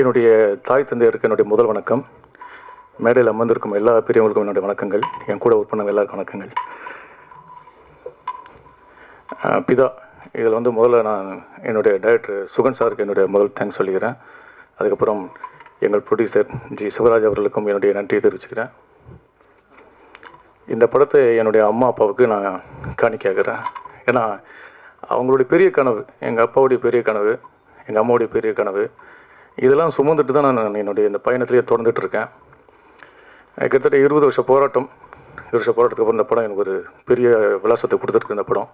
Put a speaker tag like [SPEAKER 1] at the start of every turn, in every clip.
[SPEAKER 1] என்னுடைய தாய் தந்தையருக்கு என்னுடைய முதல் வணக்கம். மேடையில் அமர்ந்திருக்கும் எல்லா பெரியவங்களுக்கும் என்னுடைய வணக்கங்கள். என் கூட ஒர்க் பண்ண எல்லாருக்கும் வணக்கங்கள். பிதா இதில் முதல்ல நான் என்னுடைய டைரக்டர் சுகன் சாருக்கு என்னுடைய முதல் தேங்க்ஸ் சொல்லிக்கிறேன். அதுக்கப்புறம் எங்கள் ப்ரொடியூசர் ஜி சிவராஜ் அவர்களுக்கும் என்னுடைய நன்றியை தெரிவிச்சுக்கிறேன். இந்த படத்தை என்னுடைய அம்மா அப்பாவுக்கு நான் காணிக்கையாகிறேன். ஏன்னா அவங்களுடைய பெரிய கனவு, எங்கள் அப்பாவுடைய பெரிய கனவு, எங்கள் அம்மாவுடைய பெரிய கனவு, இதெல்லாம் சுமந்துட்டு தான் நான் என்னுடைய இந்த பயணத்திலேயே தொடர்ந்துட்டுருக்கேன். கிட்டத்தட்ட 20 வருஷ போராட்டம். 20 வருஷ போராட்டத்துக்கு அப்புறம் இந்த படம் எனக்கு ஒரு பெரிய விலாசத்தை கொடுத்துருக்கு. இந்த படம்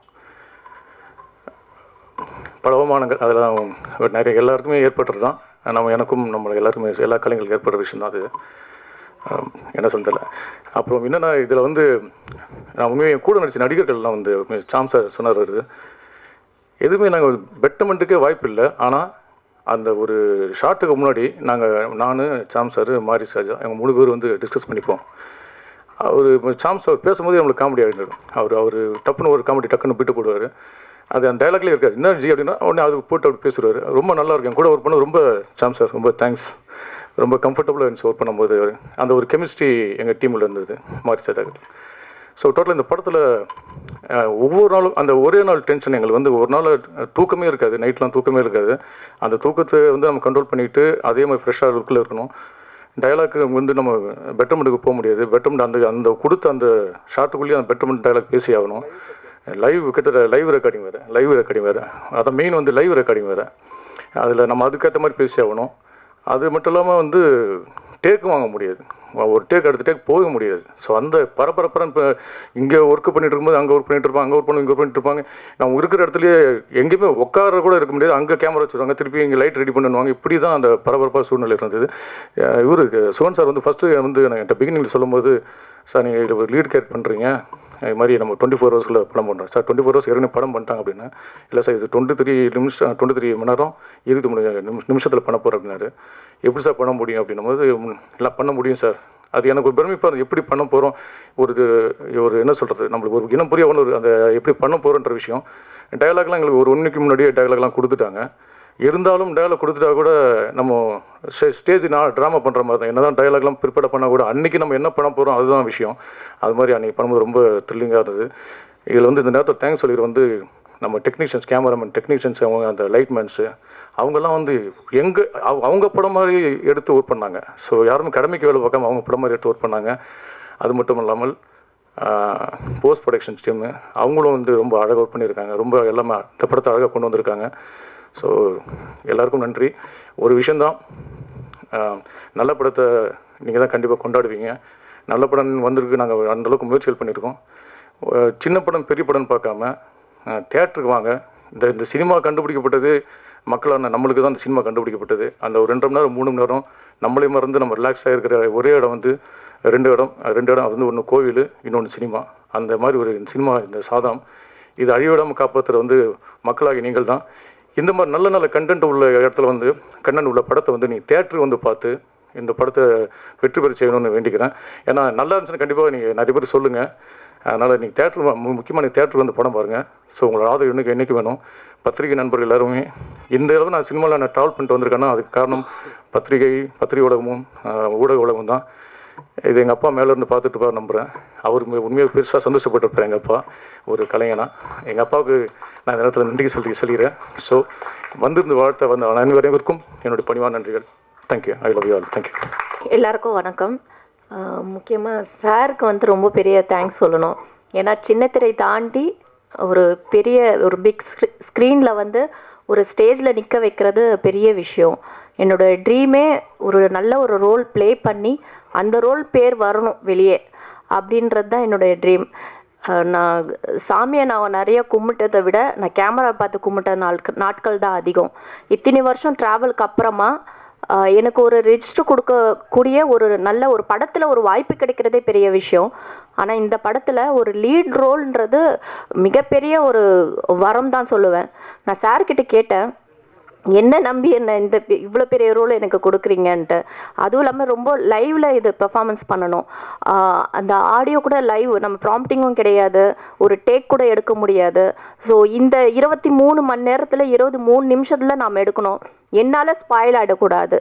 [SPEAKER 1] பல அவமானங்கள் அதெல்லாம் நிறைய எல்லாருக்குமே ஏற்பட்டுறது தான். எனக்கும் நம்ம எல்லாருக்குமே எல்லா கலைஞர்களுக்கும் ஏற்படுற விஷயம் தான் அது. என்ன சொல்ல. அப்புறம் என்னென்னா இதில் நான் உண்மையாக கூட நடித்த நடிகர்கள்லாம் சாம் சார் சொன்னார், எதுவுமே நாங்கள் பெட்டமெண்ட்டுக்கே வாய்ப்பு இல்லை. ஆனால் அந்த ஒரு ஷார்ட்டுக்கு முன்னாடி நான் சாம் சார், மாரி சாஜா எங்கள் 3 பேர் டிஸ்கஸ் பண்ணிப்போம். சாம் சார் பேசும்போது நம்மளுக்கு காமெடி ஆகிடும். அவர் டப்புன்னு ஒரு காமெடி டக்குன்னு விட்டு போடுவார். அது அந்த டைலாக்லேயே இருக்காது. என்ன ஜி அப்படின்னா உடனே அது போட்டு அப்படி பேசுவார். ரொம்ப நல்லாயிருக்கும். என் கூட ஒர்க் பண்ண ரொம்ப சாம் சார் ரொம்ப தேங்க்ஸ். ரொம்ப கம்ஃபர்டபுளாக இருந்துச்சு ஒர்க் பண்ணும்போது. அந்த ஒரு கெமிஸ்ட்ரி எங்கள் டீமில் இருந்தது மாரி சாஜாக்கள். ஸோ டோட்டலாக இந்த படத்தில் ஒவ்வொரு நாளும் அந்த ஒரே நாள் டென்ஷன் எங்களுக்கு ஒரு நாள் தூக்கமே இருக்காது. நைட்லாம் தூக்கமே இருக்காது. அந்த தூக்கத்தை நம்ம கண்ட்ரோல் பண்ணிவிட்டு அதே மாதிரி ஃப்ரெஷ்ஷாக லுக்கில் இருக்கணும். டைலாக்கு நம்ம பெட்டர்மெண்ட்டுக்கு போக முடியாது. பெட்டர்மெண்ட் அந்த கொடுத்த அந்த ஷார்ட்டுக்குள்ளேயே அந்த பெட்டர்மெண்ட் டைலாக் பேசி ஆகணும். கிட்டத்தட்ட லைவ் ரெக்கார்டிங் வேறு. அதை மெயின் லைவ் ரெக்கார்டிங் வேறு. அதில் நம்ம அதுக்கேற்ற மாதிரி பேசி ஆகணும். அது மட்டும் இல்லாமல் டேக்கும் வாங்க முடியாது. ஒரு டேக் அடுத்த டேக் போக முடியாது. ஸோ அந்த பரபரப்புறம் இப்போ இங்கே ஒர்க் பண்ணிட்டு இருக்கும்போது அங்கே ஒர்க் பண்ணிட்டு இருப்பாங்க, அங்கே ஒர்க் பண்ணி இங்கே ஒர்க் பண்ணிட்டு இருப்பாங்க. நம்ம இருக்கிற இடத்துலையே எங்கேயுமே உட்கார கூட இருக்க முடியாது. அங்கே கேமரா வச்சுருவாங்க, திருப்பி இங்கே லைட் ரெடி பண்ணுவாங்க. இப்படி தான் அந்த பரபரப்பாக சூழ்நிலை இருந்தது. சுவன் சார் ஃபஸ்ட்டு நான் என்கிட்ட பிகினிங்கில் சொல்லும்போது, சார் நீங்கள் இதில் ஒரு லீட் கேர் பண்ணுறீங்க, இது மாதிரி நம்ம 24 ஹவர்ஸ்க்குள்ளே படம் பண்ணுறோம் சார். 24 ஹவர்ஸ் ஏற்கனவே படம் பண்ணிட்டாங்க அப்படின்னா. இல்லை சார் இது 23 மணி நேரம் 23 நிமிஷத்தில் பண்ண போகிறோம் அப்படின்னாரு. எப்படி சார் பண்ண முடியும் அப்படின்னும்போது, எல்லாம் பண்ண முடியும் சார். அது எனக்கு ஒரு பெருமைப்பாக எப்படி பண்ண போகிறோம், ஒரு என்ன சொல்கிறது, நம்மளுக்கு ஒரு இனம் புரிய அந்த எப்படி பண்ண போகிறோன்ற விஷயம். டயலாக்லாம் எங்களுக்கு ஒரு 1 வீக்கு முன்னாடியே டயலாக்லாம் கொடுத்துட்டாங்க. இருந்தாலும் டயலாக் கொடுத்துட்டா கூட நம்ம ஸ்டேஜ் ட்ராமா பண்ணுற மாதிரி தான். என்ன தான் டயலாக்லாம் ப்ரிப்பேர் பண்ணால் கூட அன்றைக்கி நம்ம என்ன பண்ண போகிறோம் அதுதான் விஷயம். அது மாதிரி அன்றைக்கி பண்ணும்போது ரொம்ப த்ரில்லிங்காக இருந்தது. இதில் இந்த நேரத்தில் தேங்க்ஸ் சொல்லிடு நம்ம டெக்னீஷியன்ஸ், கேமராமேன் டெக்னீஷியன்ஸ், அவங்க அந்த லைட்மேன்ஸு, அவங்கெல்லாம் அவங்க படம் மாதிரி எடுத்து ஒர்க் பண்ணாங்க. ஸோ யாருமே கடமைக்கு வேலை பார்க்காம அவங்க படம் மாதிரி எடுத்து ஒர்க் பண்ணாங்க. அது மட்டும் இல்லாமல் போஸ்ட் ப்ரொடக்ஷன்ஸ் டீமு அவங்களும் ரொம்ப அழகாக ஒர்க் பண்ணியிருக்காங்க. ரொம்ப எல்லாமே இந்த படத்தை அழகாக கொண்டு வந்திருக்காங்க. ஸோ எல்லாருக்கும் நன்றி. ஒரு விஷயந்தான், நல்ல படத்தை நீங்கள் தான் கண்டிப்பாக கொண்டாடுவீங்க. நல்ல படம் வந்திருக்கு. நாங்கள் அந்தளவுக்கு முயற்சிகள் பண்ணியிருக்கோம். சின்ன படம் பெரிய படம்னு பார்க்காம தியேட்டருக்கு வாங்க. இந்த சினிமா கண்டுபிடிக்கப்பட்டது மக்களான நம்மளுக்கு தான். அந்த சினிமா கண்டுபிடிக்கப்பட்டது அந்த ஒரு 2 மணி நேரம் 3 மணி நேரம் நம்மளே மறந்து நம்ம ரிலாக்ஸாக இருக்கிற ஒரே இடம் 2 இடம். அது ஒன்று கோவில், இன்னொன்று சினிமா. அந்த மாதிரி ஒரு சினிமா இந்த சாதம் இது அழிவிடாமல் காப்பாற்றுற மக்களாகி நீங்கள் தான். இந்த மாதிரி நல்ல நல்ல கண்டென்ட் உள்ள இடத்துல கண்டென்ட் உள்ள படத்தை நீங்கள் தியேட்டருக்கு பார்த்து இந்த படத்தை வெற்றி பெற செய்யணும்னு வேண்டிக்கிறேன். ஏன்னா நல்லா இருந்துச்சுன்னா கண்டிப்பாக நீங்கள் நிறைய பேர் சொல்லுங்கள். அதனால் நீங்கள் தியேட்டர் முக்கியமாக நீங்கள் தியேட்டருக்கு படம் பாருங்கள். ஸோ உங்களோட ஆதரவு என்றைக்கு வேணும். பத்திரிகை நண்பர்கள் எல்லாருமே இந்த அளவு நான் சினிமாவில் ட்ராவல் பண்ணிட்டு வந்திருக்கேன்னா அதுக்கு காரணம் பத்திரிகை ஊடகமும் ஊடக உலகம் தான். இது எங்கள் அப்பா மேலேருந்து பார்த்துட்டு நம்புகிறேன். அவருக்கு உண்மையாக பெருசாக சந்தோஷப்பட்டிருப்பார் எங்கள் அப்பா ஒரு கலைஞனா. எங்கள் அப்பாவுக்கு நான் இந்த நேரத்தில் நன்றி சொல்லிக்கிறேன். ஸோ வந்திருந்து வாழ்த்த அனைவருக்கும் என்னுடைய பணிவான நன்றிகள். Thank you. I love you all. Thank you.
[SPEAKER 2] எல்லாருக்கும் வணக்கம். முக்கியமாக சாருக்கு ரொம்ப பெரிய தேங்க்ஸ் சொல்லணும். ஏன்னா சின்னத்திரை தாண்டி ஒரு பிக் ஸ்க்ரீனில் ஒரு ஸ்டேஜில் நிற்க வைக்கிறது பெரிய விஷயம். என்னோடய ட்ரீமே நல்ல ஒரு ரோல் ப்ளே பண்ணி அந்த ரோல் பேர் வரணும் வெளியே அப்படின்றது தான் என்னுடைய ட்ரீம். நான் சாமியை நிறைய கும்பிட்டதை விட நான் கேமரா பார்த்து கும்பிட்ட நாட்கள் தான் அதிகம். இத்தனை வருஷம் ட்ராவலுக்கு அப்புறமா எனக்கு ஒரு ரெஜிஸ்டர் கொடுக்கக்கூடிய நல்ல ஒரு படத்தில் ஒரு வாய்ப்பு கிடைக்கிறதே பெரிய விஷயம். ஆனால் இந்த படத்தில் ஒரு லீட் ரோல்ன்றது மிகப்பெரிய ஒரு வரம் தான் சொல்லுவேன். நான் சார்கிட்ட கேட்டேன், என்ன நம்பி இந்த இவ்வளோ பெரிய ரோல் எனக்கு கொடுக்குறீங்கன்ட்டு. அதுவும் இல்லாமல் ரொம்ப லைவில் இது பெர்ஃபார்மன்ஸ் பண்ணணும். அந்த ஆடியோ கூட லைவ், நம்ம ப்ராம்ப்டிங்கும் கிடையாது, ஒரு டேக் கூட எடுக்க முடியாது. ஸோ இந்த 23 மணி நேரத்தில் 23 நிமிஷத்தில் நாம் எடுக்கணும். என்னால் ஸ்பாயில் ஆகிடக்கூடாது,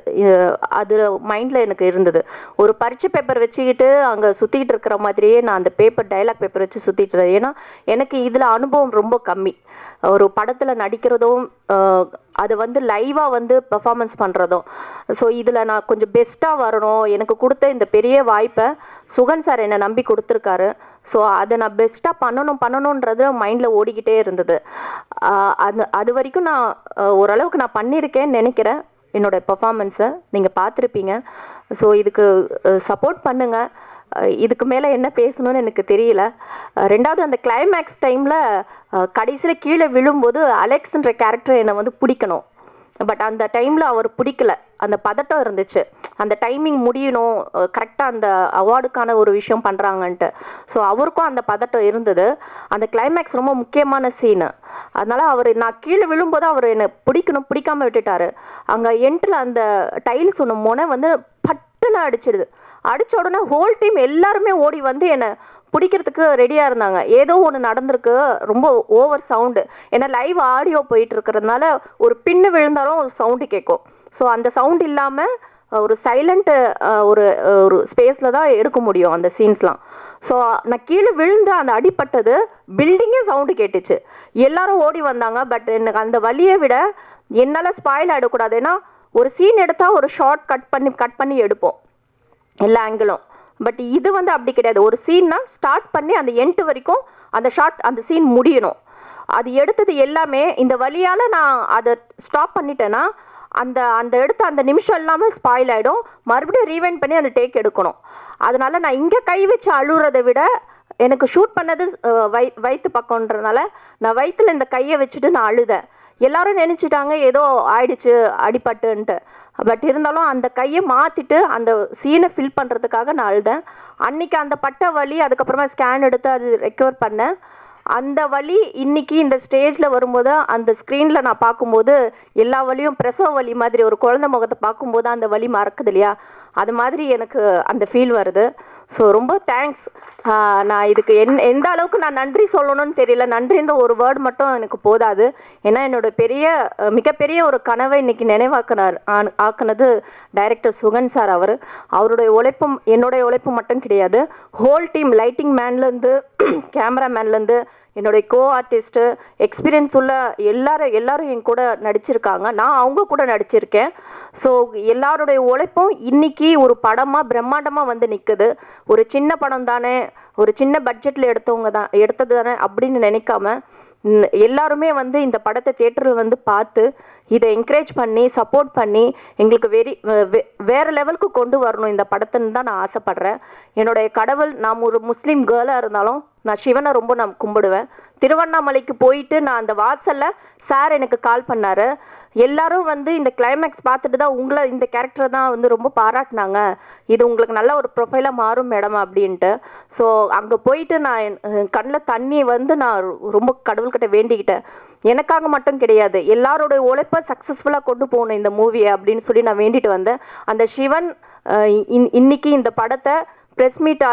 [SPEAKER 2] அது மைண்டில் எனக்கு இருந்தது. ஒரு பரீட்சை பேப்பர் வச்சுக்கிட்டு அங்கே சுற்றிக்கிட்டு இருக்கிற மாதிரியே நான் அந்த பேப்பர் டைலாக் பேப்பர் வச்சு சுற்றிட்டு இருந்தேன். ஏன்னா எனக்கு இதில் அனுபவம் ரொம்ப கம்மி. ஒரு படத்தில் நடிக்கிறதும் அது வந்து லைவாக வந்து பெர்ஃபார்மன்ஸ் பண்ணுறதும். ஸோ இதில் நான் கொஞ்சம் பெஸ்ட்டாக வரணும். எனக்கு கொடுத்த இந்த பெரிய வாய்ப்பை சுகன் சார் என்னை நம்பி கொடுத்துருக்காரு. ஸோ அதை நான் பெஸ்ட்டாக பண்ணணுன்றது மைண்டில் ஓடிக்கிட்டே இருந்தது. அது வரைக்கும் நான் ஓரளவுக்கு நான் பண்ணியிருக்கேன்னு நினைக்கிறேன். என்னோடய பெர்ஃபார்மன்ஸை நீங்கள் பார்த்துருப்பீங்க. ஸோ இதுக்கு சப்போர்ட் பண்ணுங்கள். இதுக்கு மேலே என்ன பேசணும்னு எனக்கு தெரியல. ரெண்டாவது, அந்த கிளைமேக்ஸ் டைமில் கடைசியில் கீழே விழும்போது அலெக்ஸ்ன்ற கேரக்டர் என்னை வந்து பிடிக்கணும். பட் அந்த டைமில் அவர் பிடிக்கல. அந்த பதட்டம் இருந்துச்சு. அந்த டைமிங் முடியணும், கரெக்டாக அந்த அவார்டுக்கான ஒரு விஷயம் பண்ணுறாங்கன்ட்டு. ஸோ அவருக்கும் அந்த பதட்டம் இருந்தது. அந்த கிளைமேக்ஸ் ரொம்ப முக்கியமான சீனு. அதனால் நான் கீழே விழும்போது அவர் என்னை பிடிக்காமல் விட்டுட்டார். அங்கே எண்டில் அந்த டைல்ஸ் ஒன்று முனை வந்து பட்டுன்னு அடிச்சிடுது. அடித்த உடனே ஹோல் டீம் எல்லாருமே ஓடி வந்து என்னை பிடிக்கிறதுக்கு ரெடியாக இருந்தாங்க. ஏதோ ஒன்று நடந்திருக்கு, ரொம்ப ஓவர் சவுண்டு. ஏன்னா லைவ் ஆடியோ போயிட்டு இருக்கிறதுனால ஒரு பின்னு விழுந்தாலும் ஒரு சவுண்டு கேட்கும். ஸோ அந்த சவுண்ட் இல்லாமல் ஒரு சைலண்ட்டு ஒரு ஒரு ஸ்பேஸில் தான் எடுக்க முடியும் அந்த சீன்ஸ்லாம். ஸோ நான் கீழே விழுந்து அந்த அடிப்பட்டது பில்டிங்கே சவுண்டு கேட்டுச்சு. எல்லாரும் ஓடி வந்தாங்க. பட் எனக்கு அந்த வலியை விட என்னால் ஸ்பாயில் ஆகிடக்கூடாது. ஏன்னா ஒரு சீன் எடுத்தால் ஒரு ஷார்ட் கட் பண்ணி எடுப்போம் எல்லா ஆங்கிளும். பட் இது வந்து அப்படி கிடையாது. ஒரு சீன்னா ஸ்டார்ட் பண்ணி அந்த எண்டு வரைக்கும் அந்த சீன் முடியணும். அது எடுத்தது எல்லாமே இந்த வழியால் நான் அதை ஸ்டாப் பண்ணிட்டேன்னா அந்த எடுத்த அந்த நிமிஷம் எல்லாமே ஸ்பாயில் ஆகிடும். மறுபடியும் ரீவைண்ட் பண்ணி அந்த டேக் எடுக்கணும். அதனால் நான் இங்கே கை வச்சு அழுகிறத விட எனக்கு ஷூட் பண்ணது வயிற்று பக்கம்ன்றதுனால நான் வயிற்றுல இந்த கையை வச்சுட்டு நான் அழுதேன். எல்லாரும் நினச்சிட்டாங்க ஏதோ ஆயிடுச்சு அடிபட்டுன்ட்டு. பட் இருந்தாலும் அந்த கையை மாற்றிட்டு அந்த சீனை ஃபில் பண்ணுறதுக்காக நான் அழுதேன். அன்றைக்கி அந்த பட்ட வலி, அதுக்கப்புறமா ஸ்கேன் எடுத்து அது ரெக்கவர் பண்ணேன். அந்த வலி இன்னைக்கு இந்த ஸ்டேஜில் வரும்போது அந்த ஸ்க்ரீனில் நான் பார்க்கும்போது எல்லா வலியும் பிரசவ வலி மாதிரி, ஒரு குழந்தை முகத்தை பார்க்கும்போது அந்த வலி மறக்குது இல்லையா, அது மாதிரி எனக்கு அந்த ஃபீல் வருது. ஸோ ரொம்ப தேங்க்ஸ். நான் இதுக்கு எந்த அளவுக்கு நான் நன்றி சொல்லணும்னு தெரியல. நன்றின்ற ஒரு வேர்டு மட்டும் எனக்கு போதாது. ஏன்னா என்னோட மிகப்பெரிய ஒரு கனவை இன்னைக்கு ஆக்குனது டைரக்டர் சுகன் சார். அவருடைய உழைப்பும் என்னுடைய உழைப்பும் மட்டும் கிடையாது. ஹோல் டீம், லைட்டிங் மேன்லேருந்து கேமராமேன்லேருந்து என்னுடைய கோ ஆர்டிஸ்ட்டு, எக்ஸ்பீரியன்ஸ் உள்ள எல்லாரும் என் கூட நடிச்சிருக்காங்க. நான் அவங்க கூட நடிச்சிருக்கேன். ஸோ எல்லாருடைய உழைப்பும் இன்னைக்கு ஒரு படமாக பிரம்மாண்டமாக வந்து நிற்குது. ஒரு சின்ன படம் தானே, ஒரு சின்ன பட்ஜெட்டில் எடுத்தது தானே அப்படின்னு நினைக்காம எல்லாருமே வந்து இந்த படத்தை தியேட்டரில் வந்து பார்த்து இதை என்கரேஜ் பண்ணி சப்போர்ட் பண்ணி எங்களுக்கு வேறு லெவலுக்கு கொண்டு வரணும் இந்த படத்துன்னு தான் நான் ஆசைப்பட்றேன். என்னுடைய கடவுள், நான் ஒரு முஸ்லீம் கேர்ளாக இருந்தாலும் நான் சிவனை ரொம்ப நான் கும்பிடுவேன். திருவண்ணாமலைக்கு போயிட்டு நான் அந்த வாசலில் சார் எனக்கு கால் பண்ணார். எல்லாரும் வந்து இந்த கிளைமேக்ஸ் பார்த்துட்டு தான் உங்களை இந்த கேரக்டரை தான் வந்து ரொம்ப பாராட்டினாங்க. இது உங்களுக்கு நல்ல ஒரு ப்ரொஃபைலாக மாறும் மேடம் அப்படின்ட்டு. ஸோ அங்கே போயிட்டு நான் கண்ணில் தண்ணி வந்து நான் ரொம்ப கடவுள்கிட்ட வேண்டிக்கிட்டேன். எனக்காக மட்டும் கிடையாது, எல்லாரோடைய உழைப்பை சக்ஸஸ்ஃபுல்லாக கொண்டு போகணும் இந்த மூவியை அப்படின்னு சொல்லி நான் வேண்டிட்டு வந்தேன். அந்த சிவன் இன்னைக்கு இந்த படத்தை ப்ரெஸ் மீட்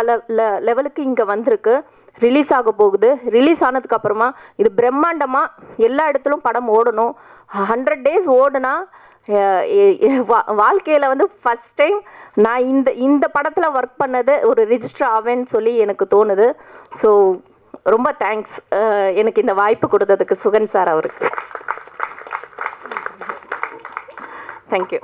[SPEAKER 2] லெவலுக்கு இங்கே வந்திருக்கு. ரிலீஸ் ஆக போகுது. ரிலீஸ் ஆனதுக்கப்புறமா இது பிரம்மாண்டமாக எல்லா இடத்துலும் படம் ஓடணும். 100 days ஓடுனா வாழ்க்கையில் வந்து ஃபஸ்ட் டைம் நான் இந்த படத்தில் ஒர்க் பண்ணது ஒரு ரிஜிஸ்டர் ஆவேன்னு சொல்லி எனக்கு தோணுது. ஸோ ரொம்ப தேங்க்ஸ் எனக்கு இந்த வாய்ப்பு கொடுத்ததுக்கு சுகன் சார் அவருக்கு. தேங்க்யூ.